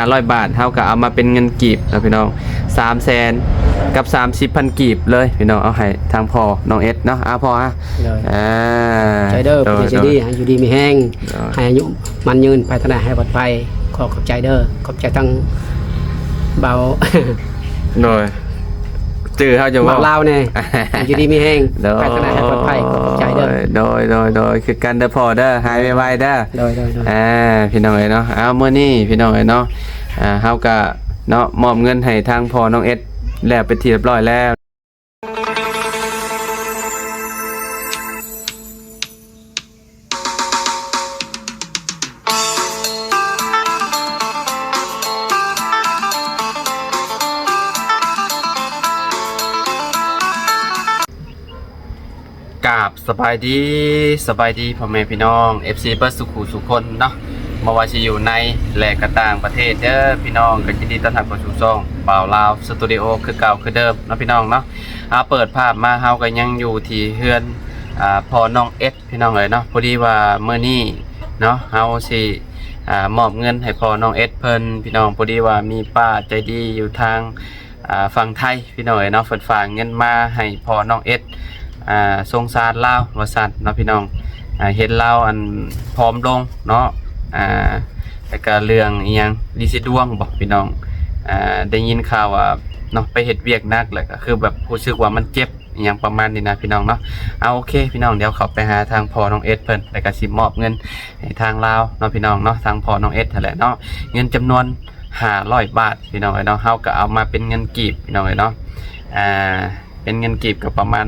500 บาทเท่ากับเอามาเป็นเงินกีบนะพี่น้อง300,000กับ30,000กีบเลยพี่น้องเอาให้ทางพ่อน้องเอสเนาะพ่อใจเด้อใจดีอยู่ดีมีแห้งให้อายุมันยืนไปทางไหนให้ปลอดภัยขอบใจเด้อขอบใจทั้งเบาโดยจื้อเขาจะว่าเล่าเนี่ยอยู่ดีมีแห้งไปทางไหนให้ปลอดภัยขอบใจเด้อโดยคือกันเด้อพ่อเด้อหายไวๆเด้อโดยพี่น้องเอ้ยเนาะเอามื้อนี้พี่น้องเอ้ยเนาะเฮาก็เนาะมอบเงินให้ทางพ่อน้องเอสแล้วเป็นที่เรียบร้อยแล้วกราบสบายดีพ่อแม่พี่น้อง FC เบิร์ดสุขุสุคนเนาะมาว่าจะอยู่ในและกระต่างประเทศเด้อพี่น้องก็ยินดีต้อนรับเข้าสู่ช่องบ่าวลาวสตูดิโอคือเก่าคือเดิมเนาะพี่น้องเนาะเปิดภาพมาเฮาก็ยังอยู่ที่เฮือนพ่อน้องเอสพี่น้องเลยเนาะพอดีว่าเมื่อนี้เนาะเฮาสิมอบเงินให้พ่อน้องเอสเพิ่นพี่น้องพอดีว่ามีป้าใจดีอยู่ทางฝั่งไทยพี่น้องเนาะฝากเงินมาให้พ่อน้องเอสสงสารลาวว่าสัตว์เนาะพี่น้องเห็นลาวอันพร้อมลงเนาะแต่ก็เรื่องอีหยังลิซิดวงบอกพี่น้องได้ยินข่าวว่าเนาะไปเฮ็ดเวียกนักเลยก็คือแบบรู้สึกว่ามันเจ็บอีหยังประมาณนี้นะพี่น้องเนาะเอาโอเคพี่น้องเดี๋ยวเขาไปหาทางพ่อน้องเอสเพิ่นแล้วก็สิมอบเงินให้ทางลาวเนาะพี่น้องเนาะทางพ่อน้องเอสนั่นแหละเนาะเงินจำนวน500 บาทพี่น้องเนาะเฮาก็เอามาเป็นเงินกีบพี่น้องเนาะเป็นเงินกีบกับประมาณ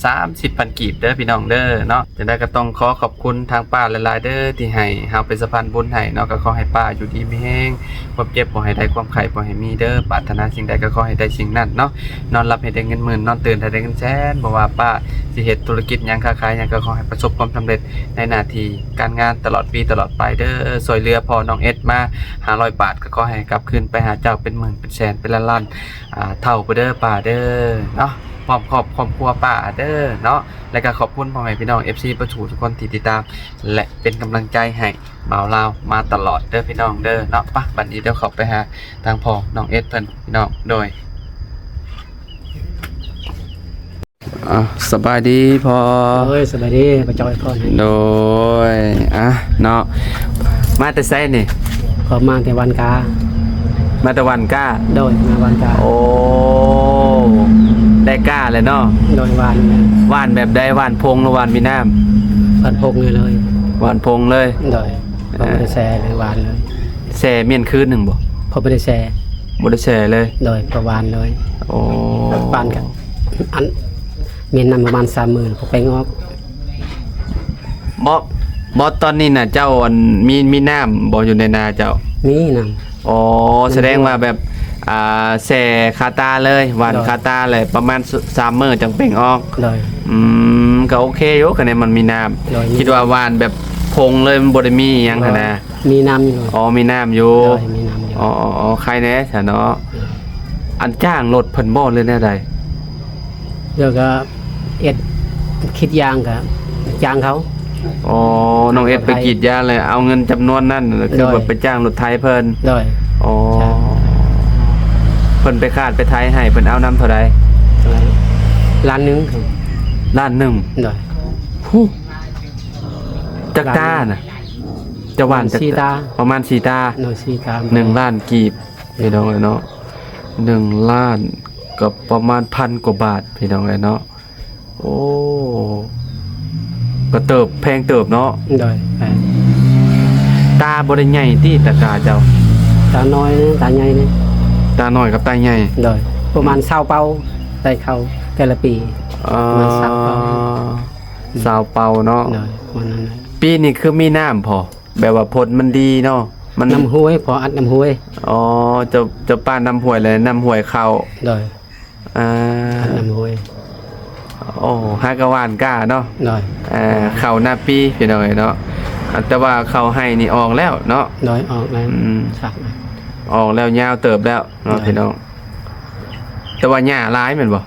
330,000กีบเด้อพี่น้องเด้อเนาะจะได้ก็ต้องขอบคุณทางป้าหลายๆเด้อที่ให้เฮาเป็นสะพานบุญให้เนาะก็ขอให้ป้าอยู่ดีมีแห้งความเจ็บบ่ให้ได้ความไข้บ่ให้มีเด้อปรารถนาสิ่งใดก็ขอให้ได้สิ่งนั้นเนาะนอนหลับให้ได้เงินหมื่นนอนตื่นให้ได้เงินแสนบ่ว่าป้าสิเฮ็ดธุรกิจหยังค้าขายหยังก็ขอให้ประสบความสำเร็จในหน้าที่การงานตลอดปีตลอดไปเด้อสวยเรือพอน้องเอสมา500 บาทก็ขอให้กลับคืนไปหาเจ้าเป็นหมื่นเป็นแสนเป็นล้านเท่าไปเด้อป้าเด้อเนาะพร้อมครอบครัวป้าเด้อเนาะและก็ขอบคุณพ่อแม่พี่น้อง FC ประชูทุกคนที่ติดตามและเป็นกำลังใจให้บ่าวลาวมาตลอดเด้อพี่น้องเด้อเนาะปะบัดนี้เดี๋ยวขอไปหาทางพ่อน้องเอสเพิ่นพี่น้องโดยสบายดีพ่อสบายดีประจอยพ่อโดยเนาะมาแต่ไสนี่ขอมาแต่วันกามาแต่วันก้าโดยมาวันกาโอ้ได้ก้าเลยเนาะโดยว่านแบบได้ว่านพงหรือว่านมีน้ำว่านพงเลยว่านพงเลยโดยพอไม่ได้แช่เลยว่านเลยแช่เมียนคืนหนึ่งบ่พอไม่ได้แช่บ่ได้แช่เลยโดยประวานเลยโอ้ว่านกันอันเมียนนำประมาณ30,000พอไปงอกบอตอนนี้น่ะเจ้ามีน้ำบ่อยู่ในนาเจ้ามีน้ำอ๋อแสดงว่าแบบแส่คาตาเลยหวานคาตาเลยประมาณ3 มื้อจังเป่งออกเลยก็โอเคอยู่คะแนนมันมีน้ำคิดว่าหวานแบบพงเลยมันบ่ได้มีหยังขนาดมีน้ำอยู่อ๋อมีน้ำอยู่อ๋อใครแน่ซะเนาะอันจ้างรถเพิ่นบ่เลยแน่ใดเดี๋ยวก็เอ็ดคิดยางกับจ้างเขาอ๋อน้องเอ็ดไปกรีดยางเลยเอาเงินจำนวนนั้นคือแบบไปจ้างรถไถเพิ่นอ๋อเพิ่นไปคาดไปไทยให้เพิ่นเอาน้ำเท่าไรล้านนึงล้านนึงได้จักตาน่ะจะหวานจักตาประมาณ4 ตา1 ล้านกีบพี่น้องเนาะ1 ล้านกับประมาณ1,000 กว่าบาทพี่น้องเนาะโอ้ก็แพงเติบเนาะได้ตาบ่ได้ใหญ่ติตาเจ้าตาน้อยตาใหญ่นี่ตาน้อยกับตาใหญ่ได้ประมาณ20 เป้าได้เข้าแต่ละปี20 เป้าเนาะปีนี้คือมีน้ำพอแบบว่าผลมันดีเนาะมันน้ำห้วยพออัดน้ำห้วยอ๋อจะป้าน้ำห้วยเลยน้ำห้วยเข้าได้น้ำห้วยโอ้ฮากะวานก้าเนาะได้เข้าหน้าปีพี่น้องเนาะแต่ว่าเข้าให้นี่ออกแล้วเนาะได้ออกแล้วออกแล้วยาวเติบแล้วเนาะพี่น้องแต่ว่าหญ้าร้ายแม่นบ่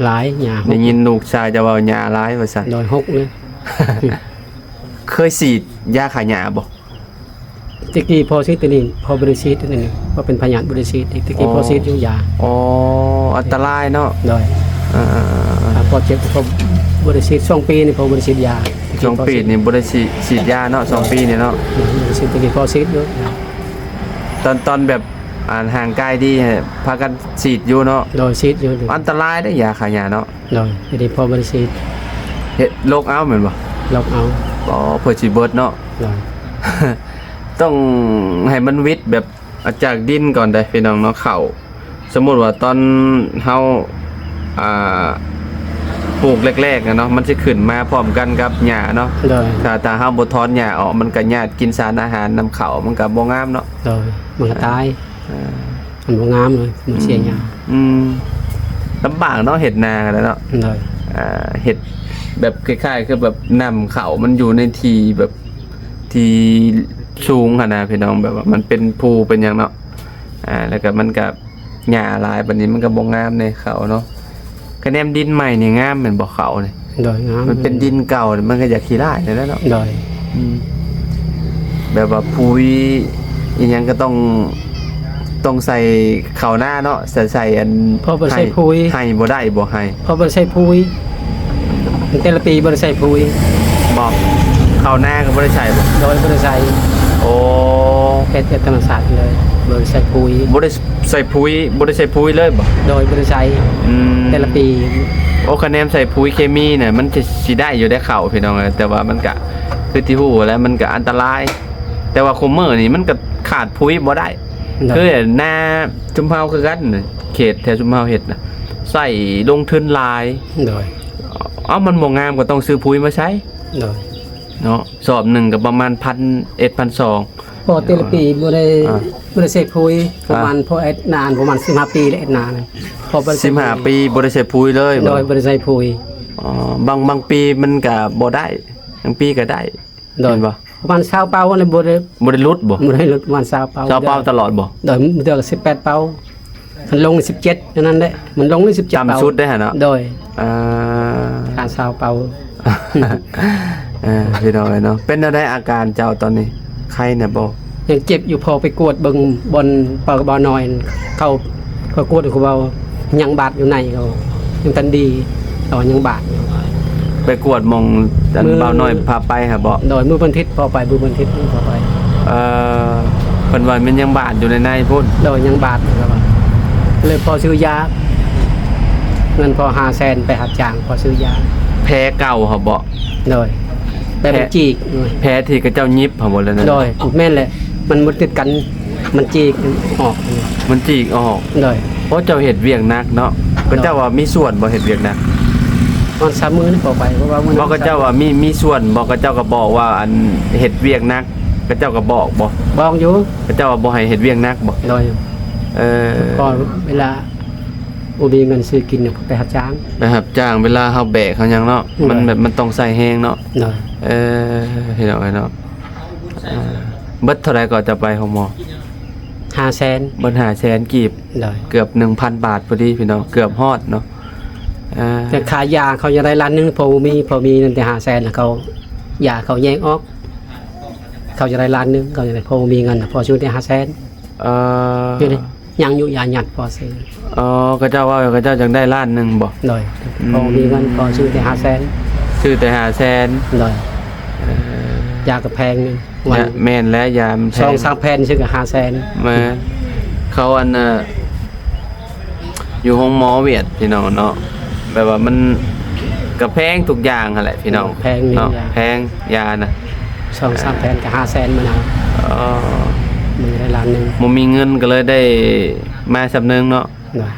ร้ายหญ้าได้ยินลูกชายจะว่าหญ้าร้ายว่าซั่นโดย6เลยเคยฉีดยาฆ่าหญ้าบ่ ตะกี้พอซีดตัวนี้พอบริซีดตัวนี้พอเป็นพยานบริซีดตะกี้พอซีดอยู่ยา อ๋ออันตรายเนาะ โดย อ่า พอเจ็บพอบริซีด2 ปีนี่พอบริซีดยา ช่วงปีนี่บ่ได้ฉีดยาเนาะ2 ปีนี่เนาะ บริซีดตะกี้พอซีดอยู่ ตอนแบบห่างกายดีพากันฉีดอยู่เนาะ โดยซีดอยู่ อันตรายได้ยาขายยาเนาะ โดยตะกี้พอบริซีด เฮ็ดโรคเอาแม่นบ่ ล็อกเอา อ๋อเพื่อสิเบิดเนาะ โดย ต้องให้มันวิทย์แบบเอาจากดินก่อนได้พี่น้องเนาะเข้าสมมุติว่าตอนเฮาอ่าปลูกแรกๆอะเนาะมันสิขึ้นมาพร้อมกันกับหญ้าเนาะ โดย ถ้าเฮาบ่ถอนหญ้าออกมันก็ญาติกินสารอาหารนำเข้ามันก็บ่งามเนาะ โดยมันก็ตายมันบ่งามเลยมันเสียยา อืมลำบากเนาะเฮ็ดนากันเนาะ โดย เฮ็ดแบบคล้ายๆคือแบบนำเข้ามันอยู่ในที่แบบที่สูงหั่นน่ะพี่น้องแบบว่ามันเป็นภูเป็นหยังเนาะแล้วก็มันก็หญ้าหลายบัดนี้มันก็บ่งามในเขาเนาะคะแนนดินใหม่นี่งามแม่นบ่เขานี่ โดยงาม มันเป็นดินเก่ามันก็อยากขี้ร้ายนั่นแหละเนาะ โดย แบบว่าปุ๋ยอีหยังก็ต้องใส่ข้าวหน้าเนาะใส่อัน พอบ่ใส่ปุ๋ย ให้บ่ได้บ่ให้ พอบ่ใส่ปุ๋ยแต่ละปีบ่ได้ใส่ปุ๋ย บอกข้าวหน้าก็บ่ได้ใส่บ่ โดยบ่ได้ใส่ โอ้ เฮ็ดแต่ธรรมชาติเลยบ่ได้ใส่ปุ๋ย บ่ได้ใส่ปุ๋ยบ่ได้ใส่ปุ๋ยเลยบ่ โดยบ่ได้ใส่ แต่ละปี โอ้คะแนนใส่ปุ๋ยเคมีเนี่ยมันจะสิได้อยู่ได้เข้าพี่น้องเอ้ยแต่ว่ามันก็คือที่ฮู้แล้วมันก็อันตราย แต่ว่าคุมเมอร์นี่มันก็ขาดปุ๋ยบ่ได้ คือหน้าชุมเฮาคือกันน่ะเขตแถวชุมเฮาเฮ็ดน่ะใส่ลงทุนหลาย โดย มันบ่งามก็ต้องซื้อปุ๋ยมาใช้ โดย เนาะสอบหนึ่งก็ประมาณ1,100-1,200 พอแต่ละปีบ่ได้ อ่า บ่ได้ใส่ปุ๋ยประมาณพอเอ็ดนานประมาณ15 ปีแล้วเอ็ดนานพอบ่ได้ใส่ 15 ปีบ่ได้ใส่ปุ๋ยเลย โดยบ่ได้ใส่ปุ๋ย บางปีมันก็บ่ได้บางปีก็ได้ โดย เห็นบ่ ประมาณ20เป้าเลยบ่ได้ บ่ได้ลดบ่ บ่ได้ลดประมาณ20เป้า เจ้าเป้าตลอดบ่ โดยเดือนละ18เป้ามันลง17เท่านั้นแหละมันลงใน17เป้า จำชุดได้หั่นเนาะ โดย อ่า การ20เป้า พี่น้องเอ้ยเนาะเป็นอะไรอาการเจ้าตอนนี้ไข้น่ะบ่ ยังเจ็บอยู่พอไปกวดเบิ่งบนปากบ่อน้อยเขากวดเขาเว้ายังบาดอยู่ในเขายังทันดีแต่ว่ายังบาดอยู่ ไปกวดหมองอัน มือ เบาน้อยพาไปหาบ่ โดยมือบันทิตพอไปมือบันทิตพอไป เอ่อเพิ่นว่ามันยังบาดอยู่ในพุ่น โดยยังบาดอยู่ครับเลยพอซื้อยาเงินพอ500,000ไปหับจ้างพอซื้อยา แพ้เก่าหาบ่ โดยแบบมันจีกหน่อย แพ้ที่กระเจ้ายิบหาบ่แล้วนั่น โดยแม่นแหละมันมุดติดกันมันจีกออก มันจีกออก โดย เพราะเจ้าเฮ็ดเวียกหนักเนาะก็เจ้าว่ามีส่วนบ่เฮ็ดเวียกหนัก มัน3มื้อนี่พอไปเพราะว่ามื้อ บอกก็เจ้าว่ามีส่วนบอกก็เจ้าก็บอกว่าอันเฮ็ดเวียกหนักก็เจ้าก็บอกบ่ บอกอยู่ ก็เจ้าว่าบ่ให้เฮ็ดเวียกหนักบ่ โดย เออ พอเวลาอุบีเงินซื้อกินเนี่ยไปหับจ้าง นะครับจ้างเวลาเฮาแบกเขาหยังเนาะมันแบบมันต้องใส่แฮงเนาะ หน่อย เฮ็ดเอาไว้เนาะเบิดเท่าไหร่ก็จะไปของหมอ 500,000 เบิด500,000กีบ หน่อย เกือบ 1,000 บาทพอดีพี่น้องเกือบฮอดเนาะ แต่ขายยาเขาจะได้ล้านหนึงพอมีนั่นแต่500,000แล้วเขายาเขาแยกออก เขาจะได้ล้านหนึงเขาจะได้พอมีเงินพอซื้อได้500,000อยู่นี่ยังอยู่ยาหยัดพอซื้อ ก็เจ้าว่าก็เจ้าจังได้ล้านหนึงบ่ หน่อยพอมีเงินพอซื้อได้500,000 ซื้อแต่500,000 หน่อยยาก็แพงนึงวัน แม่นและยามแพง 2-3 แผ่นซื้อก็500,000 มาเขาอันอยู่ห้องหมอเวียดพี่น้องเนาะแบบว่ามันกระแพงทุกอย่างหั่นแหละพี่น้อง แพงนี่ เนาะ ยา แพงยานะ 2-3 แผ่นก็500,000มันเอามีได้ล้านหนึง บ่มีเงินก็เลยได้มาสำนึงเนาะ หน่อย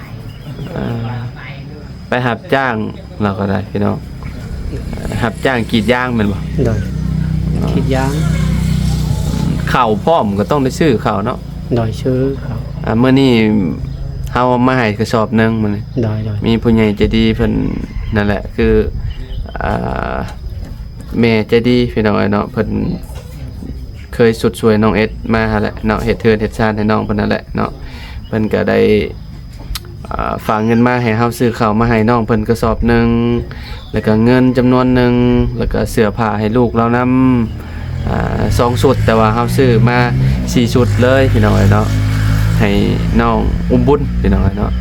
ไปหับจ้างเราก็ได้พี่น้องหับจ้างกรีดยางแม่นบ่ หน่อยคิดยาง ข้าวพร้อมก็ต้องได้ซื้อข้าวเนาะ หน่อยซื้อเขา เมื่อนี้เฮามาให้กระสอบหนึงมื้อนี้ หน่อย มีผู้ใหญ่ใจดีเพิ่นนั่นแหละคือแม่ใจดีพี่น้องเนาะเพิ่นเคยสุดสวยน้องเอสมาหั่นแหละเนาะเฮ็ดเทือนเฮ็ดชานให้น้องเพิ่นนั่นแหละเนาะเพิ่นก็ได้ฝากเงินมาให้เฮาซื้อข้าวมาให้น้องเพิ่นกระสอบหนึงแล้วก็เงินจำนวนหนึงแล้วก็เสื้อผ้าให้ลูกเรานำ สองชุดแต่ว่าเฮาซื้อมา4ชุดเลยพี่น้องเนาะให้น้องอุ้มบุญพี่น้องเนาะ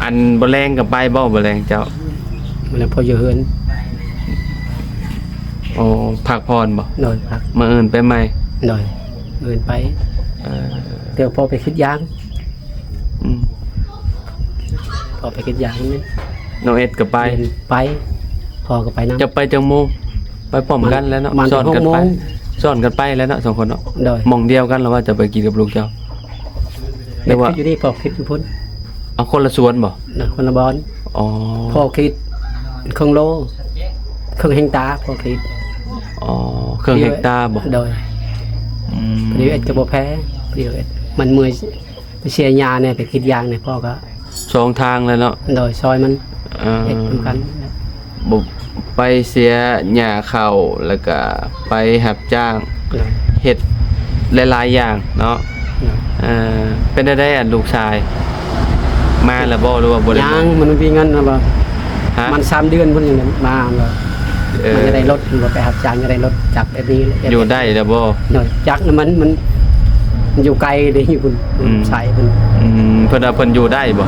อันบ่แรงกับไปบ่แรงเจ้า แล้วพออยู่เฮือน โอ้พักพรบ่ โดยพัก มาอื่นไปใหม่ โดยเดินไปเดี๋ยวพอไปคิดยาง อืม พอไปคิดยางนี่ น้องเอ็ดก็ไป เดินไปพอก็ไปน้ำ จะไปจังโมงไปพร้อมกันแล้วเนาะ มัน สอนกัน 6 โม ไป ง สอนกันไปแล้วเนาะสองคนเนาะ โดย มองเดียวกันแล้วว่าจะไปกินกับลูกเจ้าเรียกว่า คิดอยู่นี่พอคิดอยู่พุ่น เอาคนละสวนบ่ นะคนละบอล อ๋อ พอคิดครึ่งโลครึ่งเฮงตาพอคิด อ๋อเครื่องเฮกตาร์บ่ โดย อืม เดี๋ยวเอ็ดก็บ่แพ้เดี๋ยวเอ็ดมันเมื่อยไปเชียร์ยาเนี่ยไปคิดยางเนี่ยพ่อก็ สองทางเลยเนาะ โดยซอยมัน อ่า เอ็ดทำกัน บ่ไปเสียหญ้าเข้าแล้วก็ไปรับจ้าง โดย เฮ็ดหลายๆอย่างเนาะ โดย เป็นได้อันลูกชาย มาแล้วบ่หรือว่าบ่ได้ ยางมันมีเงินนะบ่ ฮะ มัน3 เดือนพุ่นอย่างนั้นมาเลย เออ มันจะได้รถมันไปหับจ้างจะได้รถจากแบบนี้ อยู่ได้แล้วบ่ โดยจักรน่ะมันอยู่ไกลเด้อยู่พุ่น อืม ใส่พุ่น เพิ่นว่าเพิ่นอยู่ได้บ่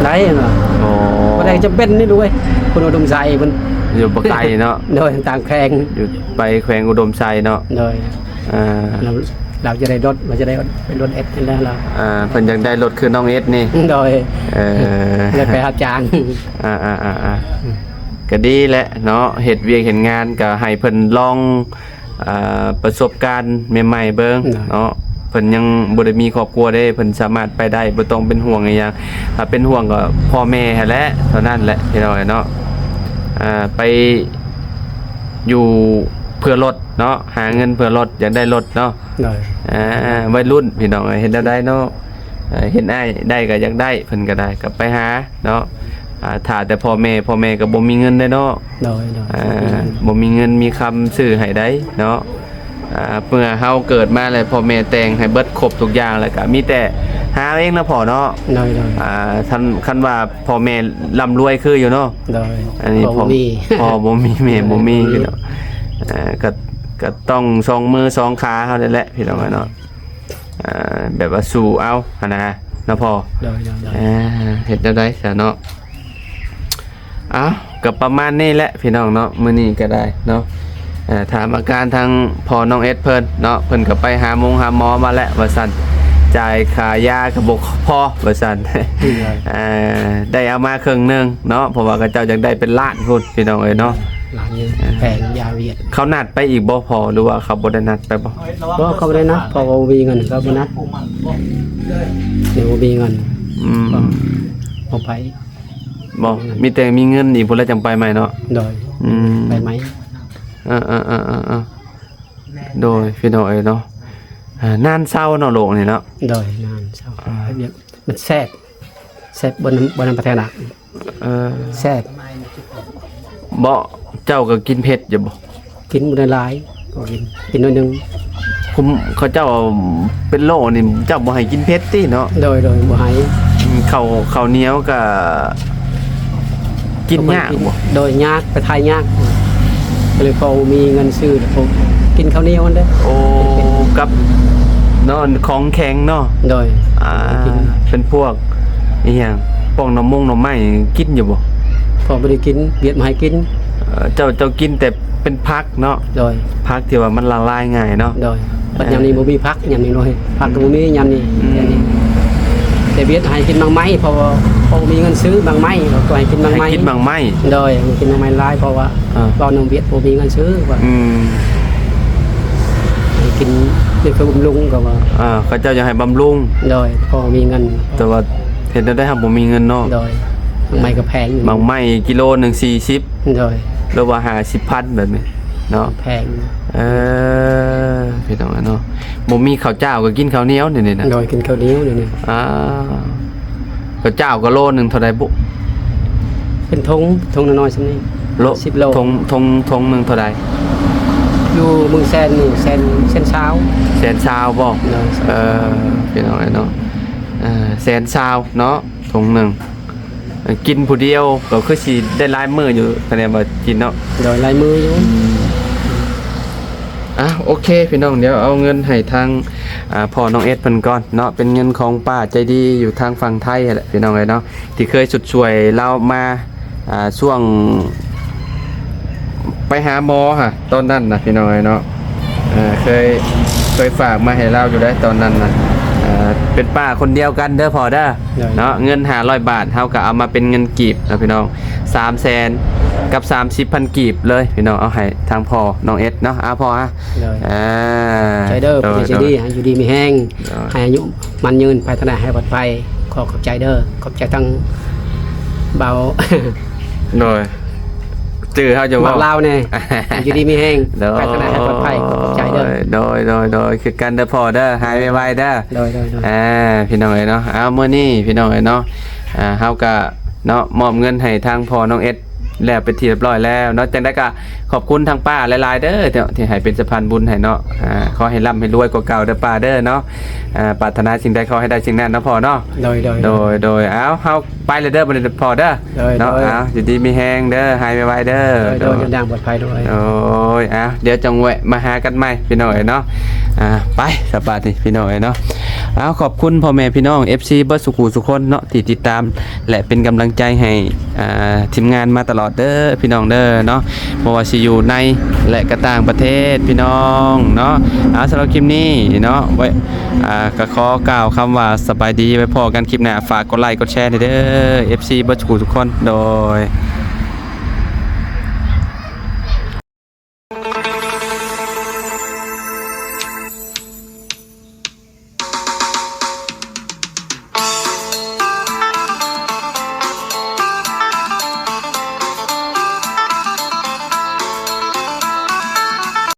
ได้เนาะ อ๋อ บ่ได้จะเป็นนี่ด้วยพุ่นอุดมใส่พุ่น อยู่บ่ไกลเนาะ โดยตามแข่ง อยู่ไปแขวงอุดมไซเนาะ โดย อ่า เราจะได้รถเราจะได้เป็นรถเอสนั่นแหละเรา เพิ่นอยากได้รถคือน้องเอสนี่ โดย เออ ได้ไปรับจ้าง ก็ดีแหละเนาะเฮ็ดเวียกเห็นงานก็ให้เพิ่นลองประสบการณ์ใหม่ๆเบิ่งเนาะเพิ่นยังบ่ได้มีครอบครัวเด้เพิ่นสามารถไปได้บ่ต้องเป็นห่วงอีหยังถ้าเป็นห่วงก็พ่อแม่หั่นแหละเท่านั้นแหละพี่น้องเนาะไปอยู่เพื่อรถเนาะหาเงินเพื่อรถอยากได้รถเนาะ โดย วัยรุ่นพี่น้องเห็นแล้วได้เนาะเห็นได้ก็อยากได้เพิ่นก็ได้ก็ไปหาเนาะถ้าแต่พ่อแม่ก็บ่มีเงินได้เนาะ โดยโดย บ่มีเงินมีคำซื้อให้ได้เนาะเมื่อเฮาเกิดมาแล้วพ่อแม่แต่งให้เบิดครบทุกอย่างแล้วก็มีแต่หาเองนะพ่อเนาะ โดยโดย คันว่าพ่อแม่ร่ำรวยคืออยู่เนาะ โดย อันนี้ พอมี พ่อบ่มีแม่บ่มีพี่น้องก็ต้องสองมือสองขาเฮานั่นแหละพี่น้องเนาะแบบว่าสู้เอาหั่นนะเนาะพ่อ โดยโดยโดย เฮ็ดได้ซะเนาะก็ประมาณนี้แหละพี่น้องเนาะมื้อนี้ก็ได้เนาะถามอาการทางพ่อน้องเอสเพิ่นเนาะเพิ่นก็ไปหาหมอมาแล้วว่าซั่นจ่ายค่ายาก็บ่พอว่าซั่น ได้เอามาครึ่งหนึงเนาะเพราะว่าเขาเจ้าอยากได้เป็นล้านพุ่นพี่น้องเอ้ยเนาะ หลานยังแพงยาเวียด เขานัดไปอีกบ่พอหรือว่าเขาบ่ได้นัดไปบ่ เพราะเขาไม่ได้นัดพอเขามีเงินเขาไม่นัดเดี๋ยวมีเงิน อืม เอาไป บ่มีแต่มีเงินอีกพุ่นแล้วจังไปใหม่เนาะ โดย อืม ไปไหม โดยพี่น้องเอ้ยเนาะนานเศร้าเนาะโลกนี่เนาะ โดยนานเศร้าเวียดมันแซ่บบนน้ำประเทศหนักแซ่บ บ่เจ้าก็กินเผ็ดอยู่บ่ กินบนได้หลายก็กินหน่อยหนึง ผมเขาเจ้าเป็นโรคนี่เจ้าบ่ให้กินเผ็ดติเนาะ โดยบ่ให้ ข้าวเหนียวก็กินยากบ่ โดยยากไปทายยากก็เลยพอมีเงินซื้อแล้วผมกินข้าวเหนียวนั่นเด้อ โอ้กับเนาะของแข็งเนาะ โดย กิน เป็นพวกอีหยังพวกหน่อไม้กินอยู่บ่ พอบ่ได้กินเวียดมาให้กิน เจ้ากินแต่เป็นผักเนาะ โดย ผักที่ว่ามันละลายง่ายเนาะ โดยปัจยามนี้บ่มีพักยามนี้เลยพักก็บ่มียามนี้อันนี้แต่เวียดให้กินบางไม้เพราะว่าพอมีเงินซื้อบางไม้เราก็ให้กินบางไม้ ให้กินบางไม้ โดยกินบางไม้หลายเพราะว่าตอนนมเวียดบ่มีเงินซื้อว่า อืม ให้กินเพื่อบำรุงก็ว่า เขาเจ้าอยากให้บำรุง โดยพอมีเงิน แต่ว่าเห็นได้ครับบ่มีเงินเนาะ โดยบางไม้ก็แพงอยู่ บางไม้กิโลหนึง40 โดย หรือว่า50,000แบบนี้เนาะ แพง พี่น้องเนาะบ่มีข้าวเจ้าก็กินข้าวเหนียวนี่นะ โดยกินข้าวเหนียวนี่ ข้าวเจ้าก็โลนึงเท่าใดบุ เป็นทงน้อยๆซั่นนี่ โล 10 โล ทงนึงเท่าใด อยู่เมืองแซนนี่แซนเช้า แสนซาวบ่ โดย พี่น้องเนาะแสนซาวเนาะทงหนึงกินผู้เดียวก็คือสิได้หลายมื้ออยู่คะแนนว่ากินเนาะ โดยลายมืออยู่ โอเคพี่น้องเดี๋ยวเอาเงินให้ทางพ่อน้องเอสเพิ่นก่อนเนาะเป็นเงินของป้าใจดีอยู่ทางฝั่งไทยแหละพี่น้องเอ้ยเนาะที่เคยสุดช่วยเรามาช่วงไปหาหมอฮะตอนนั้นนะพี่น้องเอ้ยเนาะเคยฝากมาให้เราอยู่ได้ตอนนั้นนะเป็นป้าคนเดียวกันเด้อพอเด้อเนาะเงิน500 บาทเฮาก็เอามาเป็นเงินกีบนะพี่น้อง300,000กับ30,000กีบเลยพี่น้องเอาให้ทางพ่อน้องเอสเนาะพอฮะใจเด้อเป็นใจดีอยู่ดีมีแห้งให้อายุมันยืนไปทางไหนให้ปลอดภัยขอบใจเด้อขอบใจทั้งเบา โดยจื้อเฮาจะว่าเบาลาวแน่อยู่ดีมีแห้งไปทางไหนให้ปลอดภัยขอบใจเด้อโดยคือกันเด้อพ่อเด้อหายไวๆเด้อโดยพี่น้องเอ้ยเนาะมื้อนี้พี่น้องเอ้ยเนาะเฮาก็เนาะมอบเงินให้ทางพ่อน้องเอสแล้วเป็นที่เรียบร้อยแล้วเนาะจังได้ก็ขอบคุณทางป้าหลายๆเด้อที่ให้เป็นสะพานบุญให้เนาะขอให้ร่ำให้รวยกว่าเก่าเด้อป้าเด้อเนาะปรารถนาสิ่งใดขอให้ได้สิ่งนั้นเนาะพ่อเนาะโดยเฮาไปเลยเด้อบ่ได้พ่อเด้อเนาะอยู่ดีมีแฮงเด้อหายไวๆเด้อโดยดังปลอดภัยด้วยโอ้ยเดี๋ยวจังแวะมาหากันใหม่พี่น้องเอ้ยเนาะไปสบายดีพี่น้องเอ้ยเนาะขอบคุณพ่อแม่พี่น้อง FC เบิดสุขุสุคนเนาะที่ติดตามและเป็นกำลังใจให้ทีมงานมาตลอดเด้อพี่น้องเด้อเนาะบ่ว่าสิอยู่ในและก็ต่างประเทศพี่น้องเนาะสำหรับคลิปนี้เนาะไว้ก็ขอกล่าวคำว่าสบายดีไว้พอกันคลิปหน้าฝากกดไลค์กดแชร์เด้อ FC เบิดสุขุทุกคนโดย